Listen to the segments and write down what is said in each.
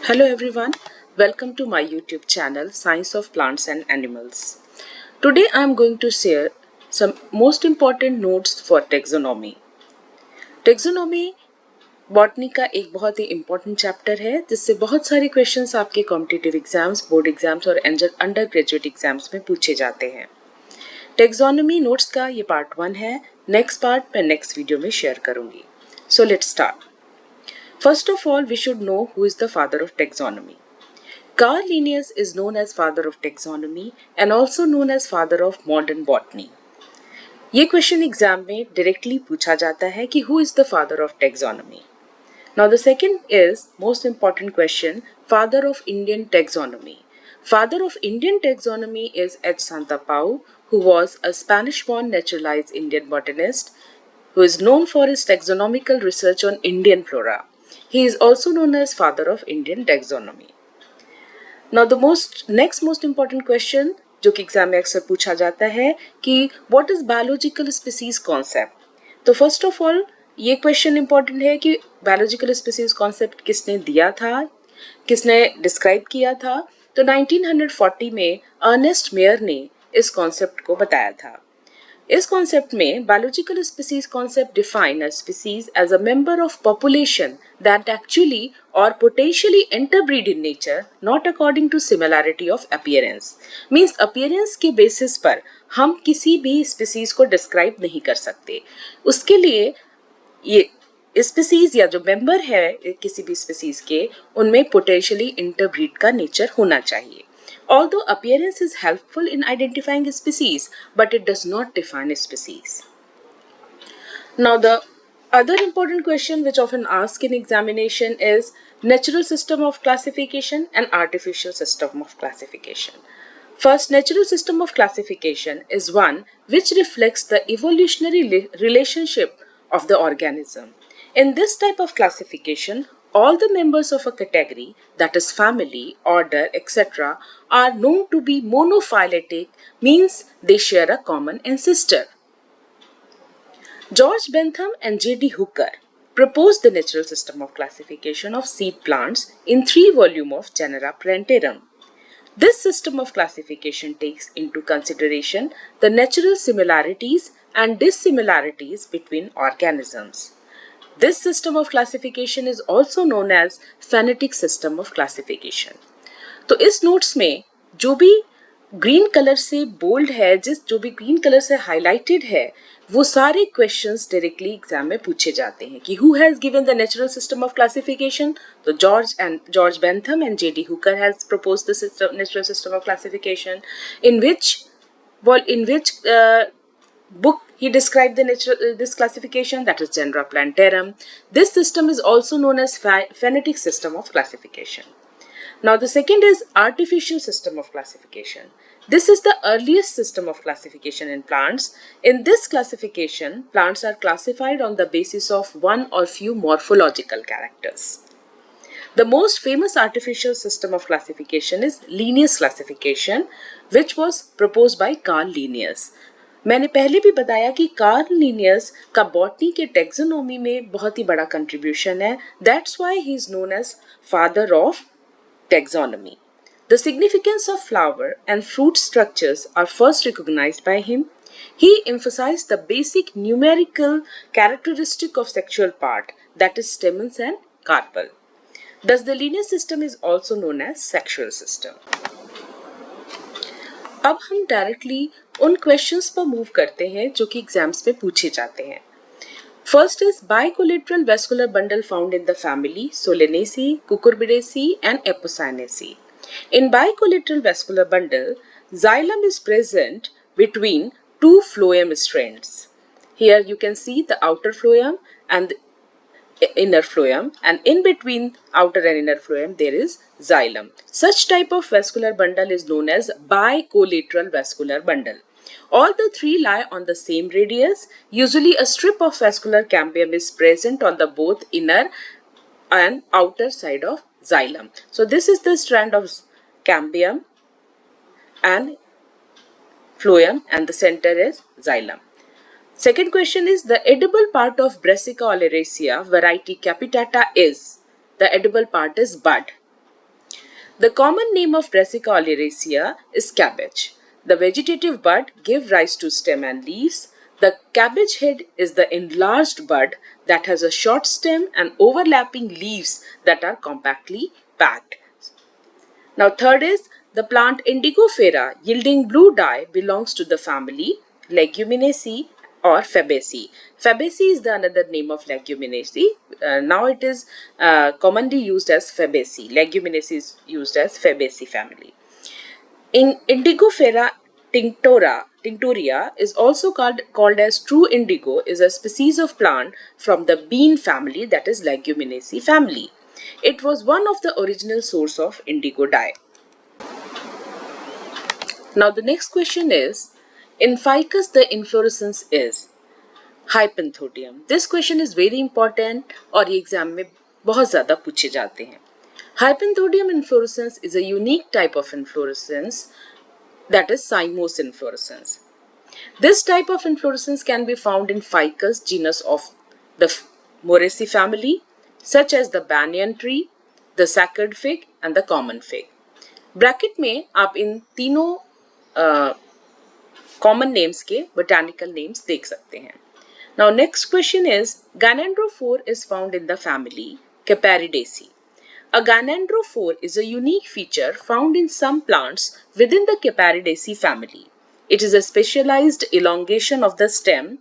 Hello everyone, welcome to my YouTube channel Science of Plants and Animals. Today I am going to share some most important notes for taxonomy. Taxonomy botany का एक बहुत ही important chapter है जिससे बहुत सारे questions आपके competitive exams, board exams और under graduate exams में पूछे जाते हैं. टेक्सोनॉमी नोट्स का ये पार्ट 1 है. नेक्स्ट पार्ट मैं नेक्स्ट वीडियो में शेयर करूंगी. So let's start. First of all, we should know who is the father of taxonomy. Carl Linnaeus is known as father of taxonomy and also known as father of modern botany. ये question exam में directly पूछा जाता है कि who is the father of taxonomy. Now the second is most important question, father of Indian taxonomy. Father of Indian taxonomy is H. Santapau, who was a Spanish-born naturalized Indian botanist who is known for his taxonomical research on Indian flora. He is also known as father of Indian taxonomy. Now the next most important question जो कि exam में अक्सर पूछा जाता है कि what is biological species concept. तो first of all ये क्वेश्चन इंपॉर्टेंट है कि बायोलॉजिकल स्पीसीज कॉन्सेप्ट किसने दिया था, किसने डिस्क्राइब किया था. तो 1940 में अर्नेस्ट मेयर ने इस कॉन्सेप्ट को बताया था. इस कॉन्सेप्ट में biological species concept define a species as a member of population that actually और potentially interbreed in nature not according to similarity of appearance. Means appearance के बेसिस पर हम किसी भी स्पीसीज को डिस्क्राइब नहीं कर सकते. उसके लिए ये स्पीसीज या जो मेंबर है किसी भी स्पीसीज के उनमें पोटेंशियली इंटरब्रीड का नेचर होना चाहिए. Although appearance is helpful in identifying a species, but it does not define a species. Now the other important question which often asked in examination is natural system of classification and artificial system of classification. First, natural system of classification is one which reflects the evolutionary relationship of the organism. In this type of classification, all the members of a category, that is family, order, etc., are known to be monophyletic, means they share a common ancestor. George Bentham and J.D. Hooker proposed the natural system of classification of seed plants in 3 volumes of Genera Plantarum. This system of classification takes into consideration the natural similarities and dissimilarities between organisms. This system of classification is also known as phonetic system of classification. तो इस notes में जो भी green colour से bold है, जो भी green colour से हाईलाइटेड है, वो सारे क्वेश्चंस डायरेक्टली एग्जाम में पूछे जाते हैं कि who has given the natural system of classification. तो George Bentham and J.D. Hooker has proposed the natural system of classification in which book he described this classification, that is Genera Plantarum. This system is also known as phonetic system of classification. Now the second is artificial system of classification. This is the earliest system of classification in plants. In this classification, plants are classified on the basis of one or few morphological characters. The most famous artificial system of classification is Linnaeus classification, which was proposed by Carl Linnaeus. मैंने पहले भी बताया कि Carl Linnaeus का botany के taxonomy में बहुत ही बड़ा कंट्रीब्यूशन है. That's why he is known as father of taxonomy. The significance of flower and fruit structures are first recognized by him. He emphasized the basic numerical characteristic of sexual part, that is stamens and carpel. Thus the Linnaeus system is also known as sexual system. अब हम directly उन questions पर move करते हैं जो कि exams में पूछे जाते हैं. First is bicollateral vascular bundle found in the family Solanaceae, Cucurbidaceae and Apocynaceae. In bicollateral vascular bundle, xylem is present between 2 phloem strands. Here you can see the outer phloem and the inner phloem, and in between outer and inner phloem there is xylem. Such type of vascular bundle is known as bicollateral vascular bundle. All the 3 lie on the same radius. Usually a strip of vascular cambium is present on the both inner and outer side of xylem. So this is the strand of cambium and phloem and the center is xylem. Second question is the edible part of Brassica oleracea variety capitata is. The edible part is bud. The common name of Brassica oleracea is cabbage. The vegetative bud gives rise to stem and leaves. The cabbage head is the enlarged bud that has a short stem and overlapping leaves that are compactly packed. Now third is the plant Indigofera yielding blue dye belongs to the family Leguminaceae or Fabaceae. Fabaceae is the another name of Leguminaceae. Now it is commonly used as Fabaceae. Leguminaceae is used as Fabaceae family. In Indigofera tinctoria is also called as true indigo, is a species of plant from the bean family, that is Leguminaceae family. It was one of the original source of indigo dye. Now the next question is, in ficus the inflorescence is hypanthodium. This question is very important और ये exam में बहुत ज़्यादा पूछे जाते हैं. Hypanthodium inflorescence is a unique type of inflorescence, that is cymose inflorescence. This type of inflorescence can be found in ficus genus of the Moraceae family, such as the banyan tree, the sacred fig and the common fig. Bracket में आप इन तीनों common names के botanical names देख सकते हैं. Now next question is gynandrophore is found in the family Caparidaceae. A gynandrophore is a unique feature found in some plants within the Caparidaceae family. It is a specialized elongation of the stem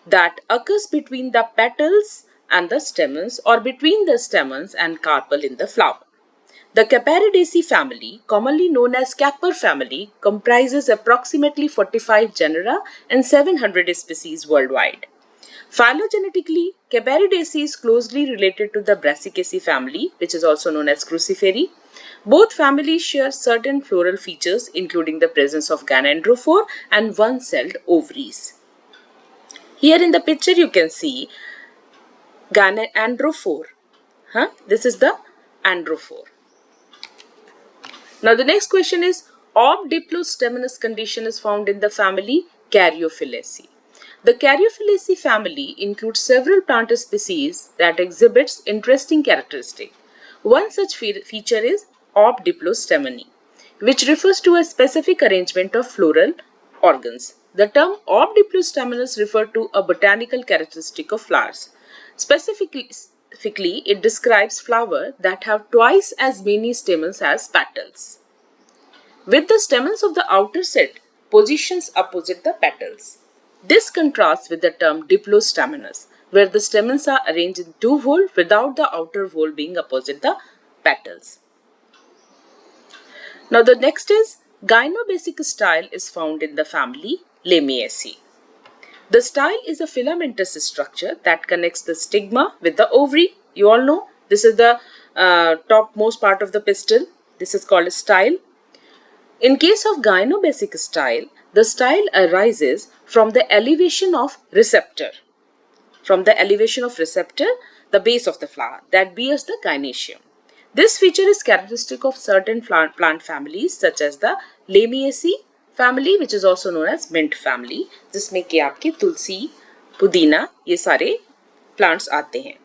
that occurs between the petals and the stamens or between the stamens and carpel in the flower. The Caparidaceae family, commonly known as Capper family, comprises approximately 45 genera and 700 species worldwide. Phylogenetically, Caparidaceae is closely related to the Brassicaceae family, which is also known as Cruciferae. Both families share certain floral features, including the presence of gynandrophore and one-celled ovaries. Here in the picture, you can see gynandrophore. This is the androphore. Now the next question is, obdiplostaminous condition is found in the family Caryophyllaceae. The Caryophyllaceae family includes several plant species that exhibits interesting characteristics. One such feature is obdiplostaminy, which refers to a specific arrangement of floral organs. The term obdiplostaminous refers to a botanical characteristic of flowers. Specifically, it describes flowers that have twice as many stamens as petals, with the stamens of the outer set positions opposite the petals. This contrasts with the term diplostaminous, where the stamens are arranged in two whole without the outer whole being opposite the petals. Now the next is, gynobasic style is found in the family Lamiaceae. The style is a filamentous structure that connects the stigma with the ovary. You all know this is the topmost part of the pistil. This is called a style. In case of gynobasic style, the style arises from the elevation of receptor. From the elevation of receptor, the base of the flower that bears the gynoecium. This feature is characteristic of certain plant families such as the Lamiaceae family, which is also known as mint family, जिसमें कि आपके तुलसी, पुदीना ये सारे plants आते हैं.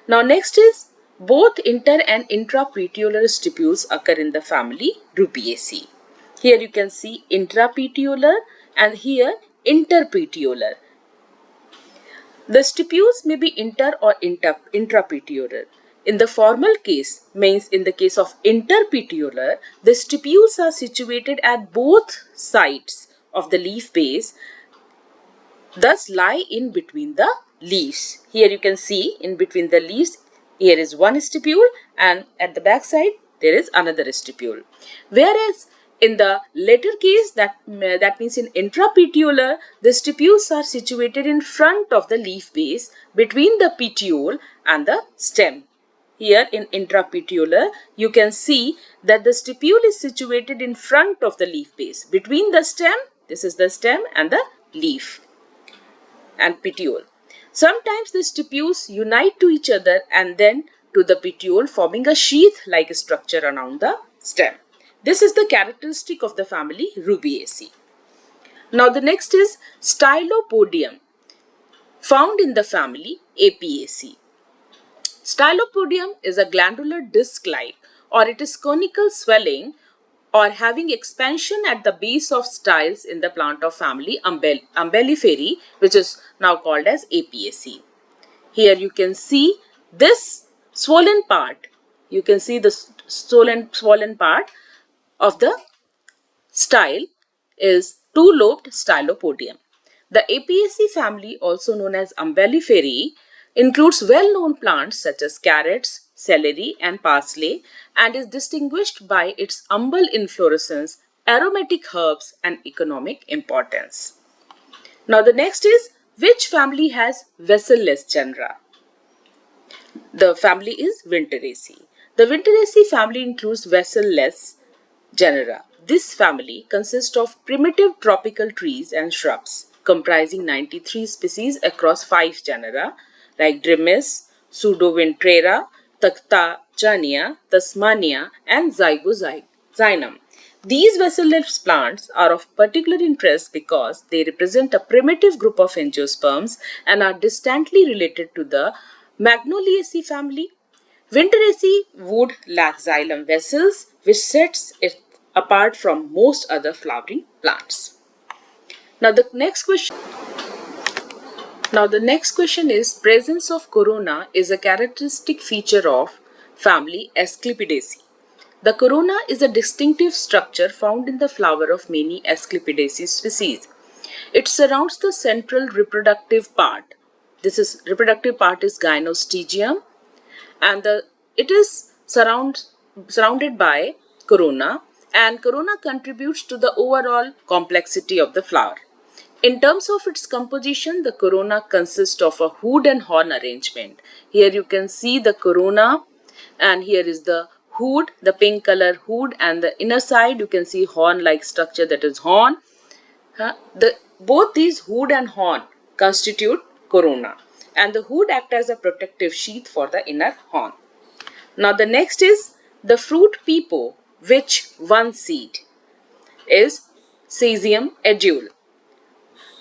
Now next is, both inter and intrapetiolar stipules occur in the family Rubiaceae. Here you can see intrapetiolar and here interpetiolar. The stipules may be inter or intrapetiolar. In the formal case, means in the case of interpetiolar, the stipules are situated at both sides of the leaf base, thus lie in between the leaves. Here you can see in between the leaves, here is one stipule and at the back side there is another stipule. Whereas in the latter case, that means in intrapetiolar, the stipules are situated in front of the leaf base between the petiole and the stem. Here in intrapetiolar, you can see that the stipule is situated in front of the leaf base between the stem, this is the stem, and the leaf and petiole. Sometimes the stipules unite to each other and then to the petiole, forming a sheath-like structure around the stem. This is the characteristic of the family Rubiaceae. Now the next is Stylopodium, found in the family Apiaceae. Stylopodium is a glandular disc-like or it is conical swelling or having expansion at the base of styles in the plant of family Umbelliferae, which is now called as Apiaceae. Here you can see this swollen part. You can see the swollen part of the style is two-lobed stylopodium. The Apiaceae family, also known as Umbelliferae, includes well-known plants such as carrots, celery and parsley and is distinguished by its umbel inflorescence, aromatic herbs and economic importance. Now the next is, which family has vessel-less genera? The family is Winteraceae. The Winteraceae family includes vessel-less genera. This family consists of primitive tropical trees and shrubs comprising 93 species across 5 genera like Drimys, Pseudowintrera, Tactacania, Tasmania and Zygosynum. These vessel-less plants are of particular interest because they represent a primitive group of angiosperms and are distantly related to the Magnoliaceae family. Winteraceae wood lack xylem vessels, which sets it apart from most other flowering plants. Now the next question is, presence of corona is a characteristic feature of family Asclepidaceae. The corona is a distinctive structure found in the flower of many Asclepidaceae species. It surrounds the central reproductive part. Reproductive part is gynostegium, and it is surrounded by corona, and corona contributes to the overall complexity of the flower. In terms of its composition, the corona consists of a hood and horn arrangement. Here you can see the corona, and here is the hood, the pink color hood, and the inner side you can see horn like structure, that is horn. Both these hood and horn constitute corona, and the hood acts as a protective sheath for the inner horn. Now the next is the fruit pepo, which one seed is Caesium edule.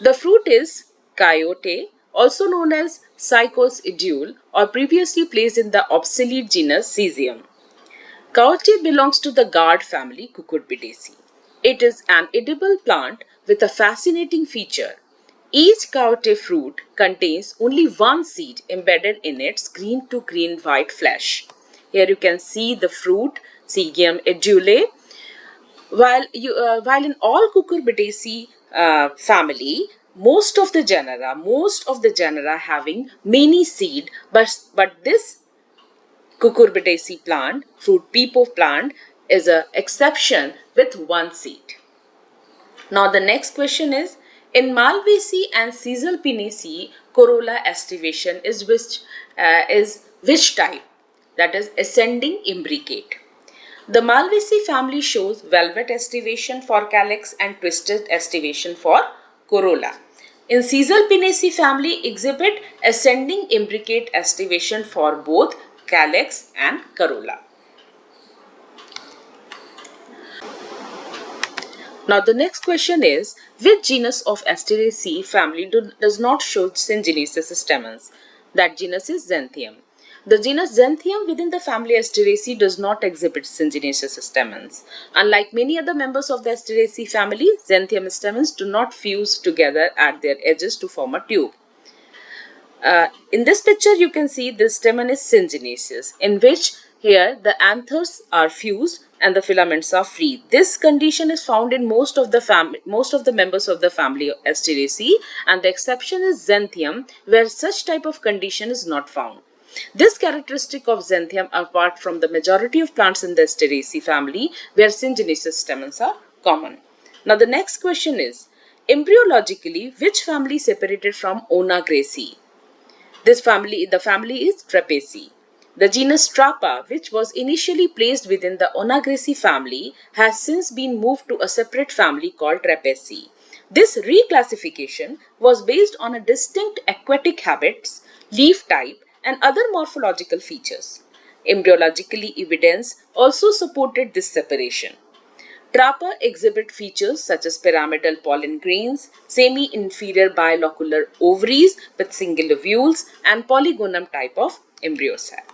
The fruit is coyote, also known as Psychos edule, or previously placed in the obsolete genus Caesium. Coyote belongs to the gourd family Cucurbidaceae. It is an edible plant with a fascinating feature. Each coyote fruit contains only one seed embedded in its green to green white flesh. Here you can see the fruit Caesium edule. While in all Cucurbidaceae family, most of the genera having many seed, but this Cucurbidaceae plant, fruit pepo plant, is an exception with one seed. Now the next question is, in Malvaceae and Caesalpinaceae, corolla estivation is which type? That is ascending imbricate. The Malvaceae family shows velvet estivation for calyx and twisted estivation for corolla. In Caesalpinaceae family exhibit ascending imbricate estivation for both calyx and corolla. Now the next question is, which genus of Asteraceae family does not show syngenesis stamens? That genus is Xanthium. The genus Xanthium within the family Asteraceae does not exhibit syngenesis stamens. Unlike many other members of the Asteraceae family, Xanthium stamens do not fuse together at their edges to form a tube. In this picture you can see this stamen is syngenesis, in which here the anthers are fused and the filaments are free. This condition is found in most of the members of the family Asteraceae, and the exception is Xanthium, where such type of condition is not found. This characteristic of Xanthium apart from the majority of plants in the Asteraceae family, where syngenesis stamens are common. Now the next question is, embryologically which family separated from Onagraceae? The family is Trapezae. The genus Trapa, which was initially placed within the Onagraceae family, has since been moved to a separate family called Trapezae. This reclassification was based on a distinct aquatic habits, leaf type, and other morphological features. Embryologically, evidence also supported this separation. Trapa exhibit features such as pyramidal pollen grains, semi-inferior bilocular ovaries with single ovules, and polygonum type of embryosac.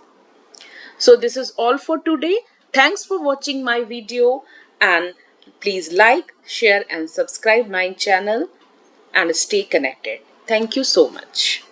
So this is all for today. Thanks for watching my video, and please like, share and subscribe my channel and stay connected. Thank you so much.